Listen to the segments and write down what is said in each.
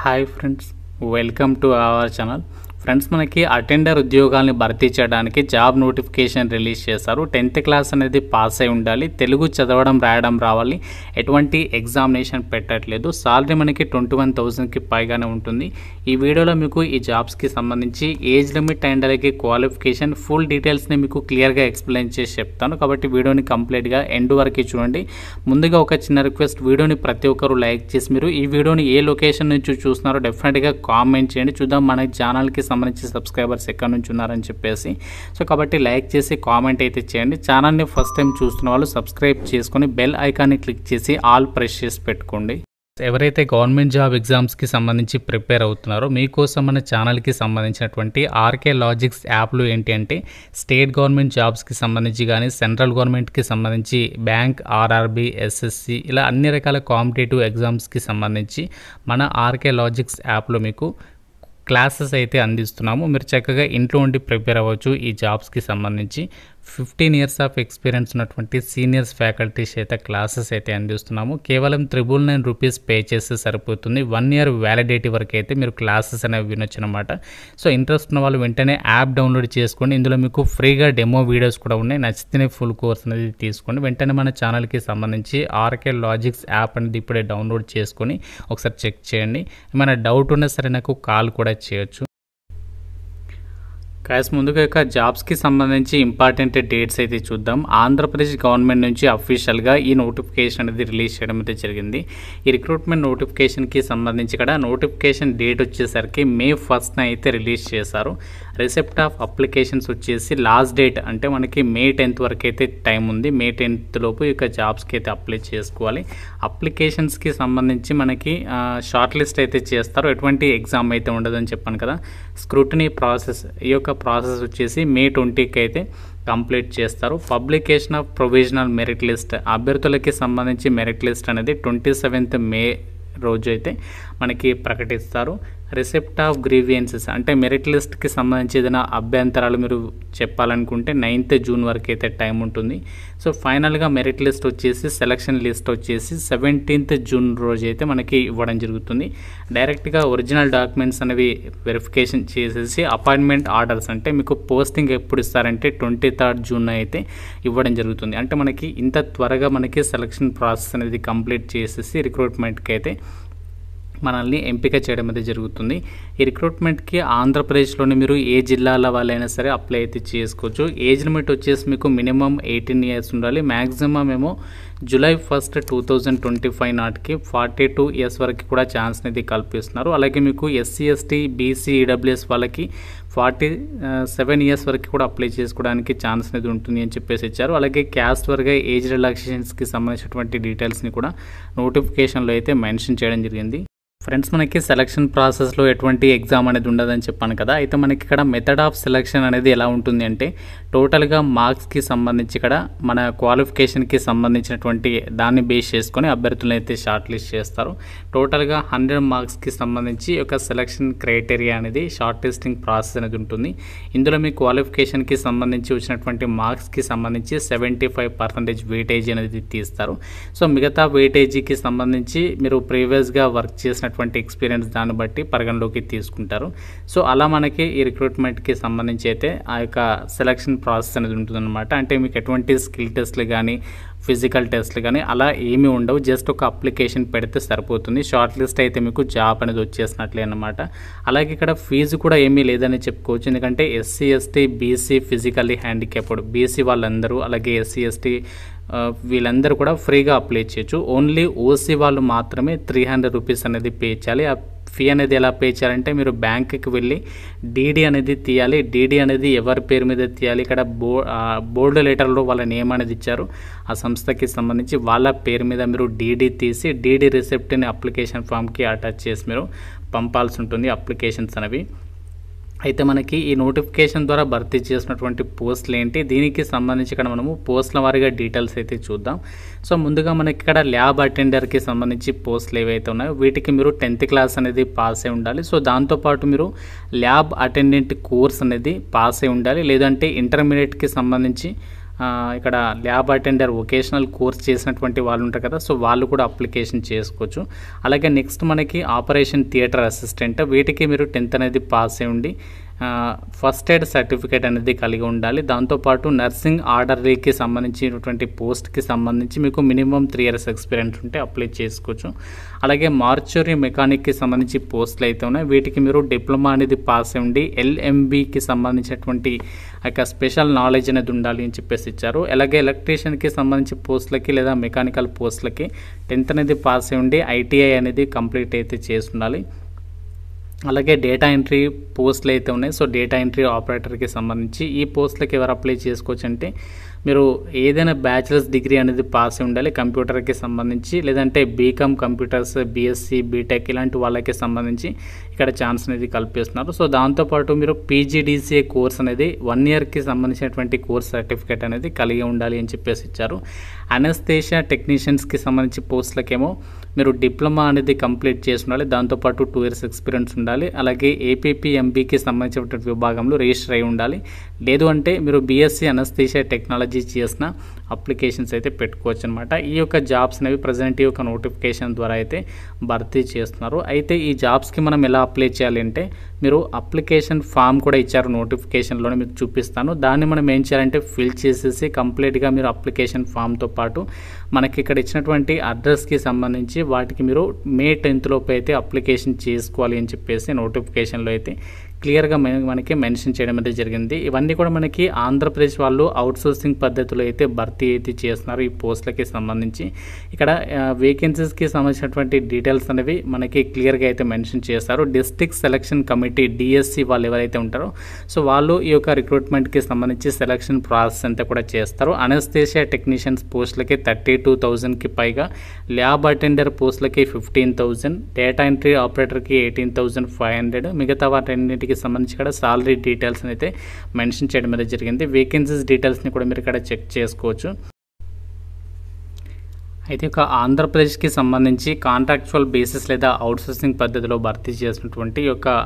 Hi friends, welcome to our channel. Friends, మనకి attender ఉద్యోగాల్ని భర్తీ చేయడానికి జాబ్ నోటిఫికేషన్ రిలీజ్ చేశారు. 10th క్లాస్ అనేది పాస్ అయి ఉండాలి, తెలుగు చదవడం రాయడం రావాలి, ఎటువంటి ఎగ్జామినేషన్ పెట్టట్లేదు. సాలరీ మనకి 21,000కి పైగానే ఉంటుంది. ఈ వీడియోలో మీకు ఈ జాబ్స్కి సంబంధించి ఏజ్ లిమిట్ అండ్ అలాగే క్వాలిఫికేషన్ ఫుల్ డీటెయిల్స్ని మీకు క్లియర్గా ఎక్స్ప్లెయిన్ చేసి చెప్తాను. కాబట్టి వీడియోని కంప్లీట్గా ఎండ్ వరకు చూడండి. ముందుగా ఒక చిన్న రిక్వెస్ట్, వీడియోని ప్రతి ఒక్కరు లైక్ చేసి మీరు ఈ వీడియోని ఏ లొకేషన్ నుంచి చూస్తున్నారో డెఫినెట్గా కామెంట్ చేయండి. చూద్దాం మన ఛానల్కి సంబంధించి సబ్స్క్రైబర్స్ ఎక్కడి నుంచి ఉన్నారని చెప్పేసి. సో కాబట్టి లైక్ చేసి కామెంట్ అయితే చేయండి. ఛానల్ని ఫస్ట్ టైం చూస్తున్న వాళ్ళు సబ్స్క్రైబ్ చేసుకొని బెల్ ఐకాన్ని క్లిక్ చేసి ఆల్ ప్రెస్ చేసి పెట్టుకోండి. ఎవరైతే గవర్నమెంట్ జాబ్ ఎగ్జామ్స్కి సంబంధించి ప్రిపేర్ అవుతున్నారో మీకోసం మన ఛానల్కి సంబంధించినటువంటి ఆర్కే లాజిక్స్ యాప్లు ఏంటి అంటే, స్టేట్ గవర్నమెంట్ జాబ్స్కి సంబంధించి కానీ సెంట్రల్ గవర్నమెంట్కి సంబంధించి బ్యాంక్, ఆర్ఆర్బీ, ఎస్ఎస్సి ఇలా అన్ని రకాల కాంపిటేటివ్ ఎగ్జామ్స్కి సంబంధించి మన ఆర్కే లాజిక్స్ యాప్లో మీకు క్లాసెస్ అయితే అందిస్తున్నాము. మీరు చక్కగా ఇంట్లో ఉండి ప్రిపేర్ అవ్వచ్చు. ఈ జాబ్స్కి సంబంధించి 15 years ఆఫ్ ఎక్స్పీరియన్స్ ఉన్నటువంటి సీనియర్స్ ఫ్యాకల్టీస్ అయితే క్లాసెస్ అయితే అందిస్తున్నాము. కేవలం 999 రూపీస్ పే చేస్తే సరిపోతుంది. 1 year వ్యాలిడిటీ వరకు అయితే మీరు క్లాసెస్ అనేవి వినొచ్చు అనమాట. సో ఇంట్రెస్ట్ ఉన్న వాళ్ళు వెంటనే యాప్ డౌన్లోడ్ చేసుకోండి. ఇందులో మీకు ఫ్రీగా డెమో వీడియోస్ కూడా ఉన్నాయి. నచ్చితేనే ఫుల్ కోర్స్ అనేది తీసుకోండి. వెంటనే మన ఛానల్కి సంబంధించి ఆర్కే లాజిక్స్ యాప్ అనేది ఇప్పుడే డౌన్లోడ్ చేసుకొని ఒకసారి చెక్ చేయండి. ఏమైనా డౌట్ ఉన్నా సరే నాకు కాల్ కూడా చేయొచ్చు. కాస్ ముందుగా ఇక జాబ్స్కి సంబంధించి ఇంపార్టెంట్ డేట్స్ అయితే చూద్దాం. ఆంధ్రప్రదేశ్ గవర్నమెంట్ నుంచి అఫీషియల్గా ఈ నోటిఫికేషన్ అనేది రిలీజ్ చేయడం అయితే జరిగింది. ఈ రిక్రూట్మెంట్ నోటిఫికేషన్కి సంబంధించి ఇక్కడ నోటిఫికేషన్ డేట్ వచ్చేసరికి May 1st అయితే రిలీజ్ చేశారు. రిసెప్ట్ ఆఫ్ అప్లికేషన్స్ వచ్చేసి లాస్ట్ డేట్ అంటే మనకి May 10th వరకు అయితే టైం ఉంది. May 10th లోపు ఇక జాబ్స్కి అయితే అప్లై చేసుకోవాలి. అప్లికేషన్స్కి సంబంధించి మనకి షార్ట్ లిస్ట్ అయితే చేస్తారు. ఎటువంటి ఎగ్జామ్ అయితే ఉండదని చెప్పాను కదా. స్క్రూటినీ ప్రాసెస్, ఈ యొక్క ప్రాసెస్ వచ్చేసి May 20కి అయితే కంప్లీట్ చేస్తారు. Publication of provisional merit list, అభ్యర్థులకి సంబంధించి మెరిట్ లిస్ట్ అనేది 27th May రోజు అయితే మనకి ప్రకటిస్తారు. రిసెప్ట్ ఆఫ్ గ్రీవియన్సెస్ అంటే మెరిట్ లిస్ట్కి సంబంధించి ఏదైనా అభ్యంతరాలు మీరు చెప్పాలనుకుంటే 9th June వరకు అయితే టైం ఉంటుంది. సో ఫైనల్గా మెరిట్ లిస్ట్ వచ్చేసి సెలక్షన్ లిస్ట్ వచ్చేసి 17th June రోజు అయితే మనకి ఇవ్వడం జరుగుతుంది. డైరెక్ట్గా ఒరిజినల్ డాక్యుమెంట్స్ అనేవి వెరిఫికేషన్ చేసేసి అపాయింట్మెంట్ ఆర్డర్స్ అంటే మీకు పోస్టింగ్ ఎప్పుడు ఇస్తారంటే 23rd June అయితే ఇవ్వడం జరుగుతుంది. అంటే మనకి ఇంత త్వరగా మనకి సెలక్షన్ ప్రాసెస్ అనేది కంప్లీట్ చేసేసి రిక్రూట్మెంట్కి అయితే మనల్ని ఎంపిక చేయడం అయితే జరుగుతుంది. ఈ రిక్రూట్మెంట్కి ఆంధ్రప్రదేశ్లోని మీరు ఏ జిల్లాల వాళ్ళైనా సరే అప్లై అయితే చేసుకోవచ్చు. ఏజ్ లిమిట్ వచ్చేసి మీకు మినిమం 18 years ఉండాలి. మ్యాక్సిమం ఏమో July 1st, 2025 నాటికి 42 years వరకు కూడా ఛాన్స్ అనేది కల్పిస్తున్నారు. అలాగే మీకు SC, ST, BC, EWS వాళ్ళకి 47 years వరకు కూడా అప్లై చేసుకోవడానికి ఛాన్స్ అనేది ఉంటుంది అని చెప్పేసి ఇచ్చారు. అలాగే క్యాస్ట్ వర్గా ఏజ్ రిలాక్సేషన్స్కి సంబంధించినటువంటి డీటెయిల్స్ని కూడా నోటిఫికేషన్లో అయితే మెన్షన్ చేయడం జరిగింది. ఫ్రెండ్స్, మనకి సెలక్షన్ ప్రాసెస్లో ఎటువంటి ఎగ్జామ్ అనేది ఉండదని చెప్పాను కదా. అయితే మనకి ఇక్కడ మెథడ్ ఆఫ్ సెలక్షన్ అనేది ఎలా ఉంటుంది అంటే, టోటల్గా మార్క్స్కి సంబంధించి ఇక్కడ మన క్వాలిఫికేషన్కి సంబంధించినటువంటి దాన్ని బేస్ చేసుకొని అభ్యర్థులను అయితే షార్ట్ లిస్ట్ చేస్తారు. టోటల్గా 100 మార్క్స్కి సంబంధించి ఒక సెలక్షన్ క్రైటీరియా అనేది షార్ట్ లిస్టింగ్ ప్రాసెస్ అనేది ఉంటుంది. ఇందులో మీ క్వాలిఫికేషన్కి సంబంధించి వచ్చినటువంటి మార్క్స్కి సంబంధించి 75% వెయిటేజ్ అనేది తీస్తారు. సో మిగతా వెయిటేజీకి సంబంధించి మీరు ప్రీవియస్గా వర్క్ చేసినటువంటి ఎక్స్పీరియన్స్ దాన్ని బట్టి పరిగణలోకి తీసుకుంటారు. సో అలా మనకి ఈ రిక్రూట్మెంట్కి సంబంధించి అయితే ఆ యొక్క సెలక్షన్ ప్రాసెస్ అనేది ఉంటుందన్నమాట. అంటే మీకు ఎటువంటి స్కిల్ టెస్ట్లు కానీ ఫిజికల్ టెస్ట్లు కానీ అలా ఏమీ ఉండవు. జస్ట్ ఒక అప్లికేషన్ పెడితే సరిపోతుంది. షార్ట్ లిస్ట్ అయితే మీకు జాబ్ అనేది వచ్చేసినట్లే అన్నమాట. అలాగే ఇక్కడ ఫీజు కూడా ఏమీ లేదని చెప్పుకోవచ్చు. ఎందుకంటే SC, ST, BC, physically handicapped BC వాళ్ళందరూ, అలాగే SC, ST వీళ్ళందరూ కూడా ఫ్రీగా అప్లై చేయొచ్చు. ఓన్లీ OC వాళ్ళు మాత్రమే 300 రూపీస్ అనేది పే చేయాలి. ఆ ఫీ అనేది ఎలా పే చేయాలంటే, మీరు బ్యాంకుకి వెళ్ళి DD అనేది తీయాలి. DD అనేది ఎవరి పేరు మీద తీయాలి, ఇక్కడ బోర్డు లెటర్లో వాళ్ళ నేమ్ అనేది ఇచ్చారు. ఆ సంస్థకి సంబంధించి వాళ్ళ పేరు మీద మీరు DD తీసి DD రిసిప్ట్ని అప్లికేషన్ ఫామ్కి అటాచ్ చేసి మీరు పంపాల్సి ఉంటుంది అప్లికేషన్స్ అనేవి. అయితే మనకి ఈ నోటిఫికేషన్ ద్వారా భర్తీ చేసినటువంటి పోస్టులు ఏంటి, దీనికి సంబంధించి ఇక్కడ మనము పోస్టుల వారీగా డీటెయిల్స్ అయితే చూద్దాం. సో ముందుగా మనకి ఇక్కడ ల్యాబ్ అటెండర్కి సంబంధించి పోస్టులు ఏవైతే ఉన్నాయో వీటికి మీరు 10th క్లాస్ అనేది పాస్ అయి ఉండాలి. సో దాంతోపాటు మీరు ల్యాబ్ అటెండెంట్ కోర్స్ అనేది పాస్ అయి ఉండాలి. లేదంటే ఇంటర్మీడియట్కి సంబంధించి ఇక్కడ ల్యాబ్ అటెండర్ వొకేషనల్ కోర్స్ చేసినటువంటి వాళ్ళు ఉంటారు కదా, సో వాళ్ళు కూడా అప్లికేషన్ చేసుకోవచ్చు. అలాగే నెక్స్ట్ మనకి ఆపరేషన్ థియేటర్ అసిస్టెంట్, వీటికి మీరు 10th అనేది పాస్ అయి ఉండి ఫస్ట్ ఎయిడ్ సర్టిఫికేట్ అనేది కలిగి ఉండాలి. దాంతోపాటు నర్సింగ్ ఆర్డర్లీకి సంబంధించినటువంటి పోస్ట్కి సంబంధించి మీకు మినిమం 3 years ఎక్స్పీరియన్స్ ఉంటే అప్లై చేసుకోవచ్చు. అలాగే మార్చురీ మెకానిక్కి సంబంధించి పోస్టులు అయితే ఉన్నాయి, వీటికి మీరు డిప్లొమా అనేది పాస్ అయి ఉండి LMBకి సంబంధించినటువంటి స్పెషల్ నాలెడ్జ్ అనేది ఉండాలి అని చెప్పేసి ఇచ్చారు. అలాగే ఎలక్ట్రీషియన్కి సంబంధించి పోస్టులకి లేదా మెకానికల్ పోస్టులకి 10th అనేది పాస్ అయి ఉండి ITI అనేది కంప్లీట్ అయితే చేసి ఉండాలి. అలాగే డేటా ఎంట్రీ పోస్టులు అయితే ఉన్నాయి, సో డేటా ఎంట్రీ ఆపరేటర్కి సంబంధించి ఈ పోస్టులకి ఎవరు అప్లై చేసుకోవచ్చు అంటే మీరు ఏదైనా బ్యాచిలర్స్ డిగ్రీ అనేది పాస్ అయి ఉండాలి కంప్యూటర్కి సంబంధించి, లేదంటే బీకామ్ కంప్యూటర్స్, BSc, BTech ఇలాంటి వాళ్ళకి సంబంధించి ఇక్కడ ఛాన్స్ అనేది కల్పిస్తున్నారు. సో దాంతోపాటు మీరు PGDCA కోర్స్ అనేది 1 yearకి సంబంధించినటువంటి కోర్స్ సర్టిఫికేట్ అనేది కలిగి ఉండాలి అని చెప్పేసి ఇచ్చారు. అనస్థేషియా టెక్నీషియన్స్కి సంబంధించి పోస్టులకేమో మీరు డిప్లొమా అనేది కంప్లీట్ చేసి ఉండాలి, దాంతోపాటు 2 years ఎక్స్పీరియన్స్ ఉండాలి. అలాగే APPMBకి సంబంధించినటువంటి విభాగంలో రిజిస్టర్ అయి ఉండాలి. లేదు అంటే మీరు BSc అనస్థేషియా టెక్నాలజీ చేసిన అప్లికేషన్స్ అయితే పెట్టుకోవచ్చు అనమాట. ఈ యొక్క జాబ్స్ అనేవి ప్రజెంట్ ఈ యొక్క నోటిఫికేషన్ ద్వారా అయితే భర్తీ చేస్తున్నారు. అయితే ఈ జాబ్స్కి మనం ఎలా అప్లై చేయాలి అంటే మీరు అప్లికేషన్ ఫామ్ కూడా ఇచ్చారు నోటిఫికేషన్లోనే, మీకు చూపిస్తాను. దాన్ని మనం ఏం చేయాలంటే ఫిల్ చేసేసి కంప్లీట్గా మీరు అప్లికేషన్ ఫామ్తో పాటు మనకి ఇక్కడ ఇచ్చినటువంటి అడ్రస్కి సంబంధించి వాటికి మీరు May 10th లోపు అయితే అప్లికేషన్ చేసుకోవాలి అని చెప్పేసి నోటిఫికేషన్లో అయితే క్లియర్గా మనకి మెన్షన్ చేయడం అయితే జరిగింది. ఇవన్నీ కూడా మనకి ఆంధ్రప్రదేశ్ వాళ్ళు అవుట్సోర్సింగ్ పద్ధతిలో అయితే భర్తీ అయితే చేస్తున్నారు ఈ పోస్టులకి సంబంధించి. ఇక్కడ వేకెన్సీస్కి సంబంధించినటువంటి డీటెయిల్స్ అనేవి మనకి క్లియర్గా అయితే మెన్షన్ చేస్తారు. డిస్ట్రిక్ట్ సెలక్షన్ కమిటీ DSC వాళ్ళు ఎవరైతే ఉంటారో సో వాళ్ళు ఈ యొక్క రిక్రూట్మెంట్కి సంబంధించి సెలక్షన్ ప్రాసెస్ అంతా కూడా చేస్తారు. అనస్థేషియా టెక్నీషియన్స్ పోస్టులకి 32,000కి పైగా, ల్యాబ్ అటెండర్ పోస్టులకి 15,000, డేటా ఎంట్రీ ఆపరేటర్కి 18,500, మిగతా వాటన్నిటికి సంబంధించి ఇక్కడ సాలరీ డీటెయిల్స్ అయితే మెన్షన్ చేయడం అనేది జరిగింది. వేకెన్సీస్ డీటెయిల్స్ని కూడా మీరు ఇక్కడ చెక్ చేసుకోవచ్చు. అయితే ఒక ఆంధ్రప్రదేశ్కి సంబంధించి కాంట్రాక్చువల్ బేసిస్ లేదా అవుట్సోర్సింగ్ పద్ధతిలో భర్తీ చేసినటువంటి యొక్క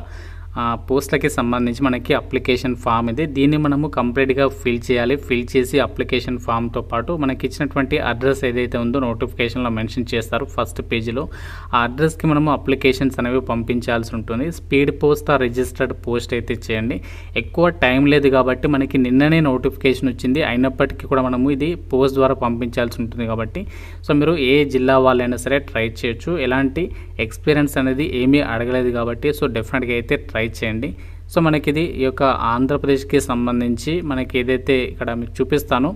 పోస్టులకి సంబంధించి మనకి అప్లికేషన్ ఫామ్ ఇది. దీన్ని మనము కంప్లీట్గా ఫిల్ చేయాలి. ఫిల్ చేసి అప్లికేషన్ ఫామ్తో పాటు మనకి ఇచ్చినటువంటి అడ్రస్ ఏదైతే ఉందో నోటిఫికేషన్లో మెన్షన్ చేస్తారు ఫస్ట్ పేజీలో, ఆ అడ్రస్కి మనము అప్లికేషన్స్ అనేవి పంపించాల్సి ఉంటుంది. స్పీడ్ పోస్ట్ ఆ రిజిస్టర్డ్ పోస్ట్ అయితే చేయండి. ఎక్కువ టైం లేదు కాబట్టి మనకి నిన్ననే నోటిఫికేషన్ వచ్చింది, అయినప్పటికీ కూడా మనము ఇది పోస్ట్ ద్వారా పంపించాల్సి ఉంటుంది కాబట్టి సో మీరు ఏ జిల్లా వాళ్ళైనా సరే ట్రై చేయొచ్చు. ఎలాంటి ఎక్స్పీరియన్స్ అనేది ఏమీ అడగలేదు కాబట్టి సో డెఫినెట్గా అయితే ట్రై చేయండి. సో మనకి ఇది ఈ యొక్క ఆంధ్రప్రదేశ్కి సంబంధించి మనకి ఏదైతే ఇక్కడ మీకు చూపిస్తానో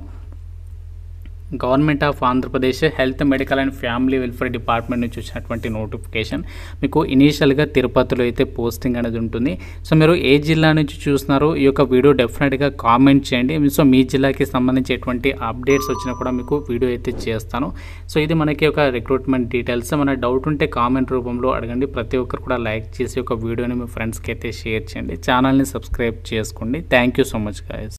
government of Andhra Pradesh health, medical and family welfare department నుంచి వచ్చినటువంటి నోటిఫికేషన్. మీకు ఇనీషియల్గా తిరుపతిలో అయితే పోస్టింగ్ అనేది ఉంటుంది. సో మీరు ఏ జిల్లా నుంచి చూస్తున్నారో ఈ యొక్క వీడియో డెఫినెట్గా కామెంట్ చేయండి. సో మీ జిల్లాకి సంబంధించి ఎటువంటి అప్డేట్స్ వచ్చినా కూడా మీకు వీడియో అయితే చేస్తాను. సో ఇది మనకి ఒక రిక్రూట్మెంట్ డీటెయిల్స్. మన డౌట్ ఉంటే కామెంట్ రూపంలో అడగండి. ప్రతి ఒక్కరు కూడా లైక్ చేసి ఒక వీడియోని మీ ఫ్రెండ్స్కి అయితే షేర్ చేయండి. ఛానల్ని సబ్స్క్రైబ్ చేసుకోండి. Thank you so much guys.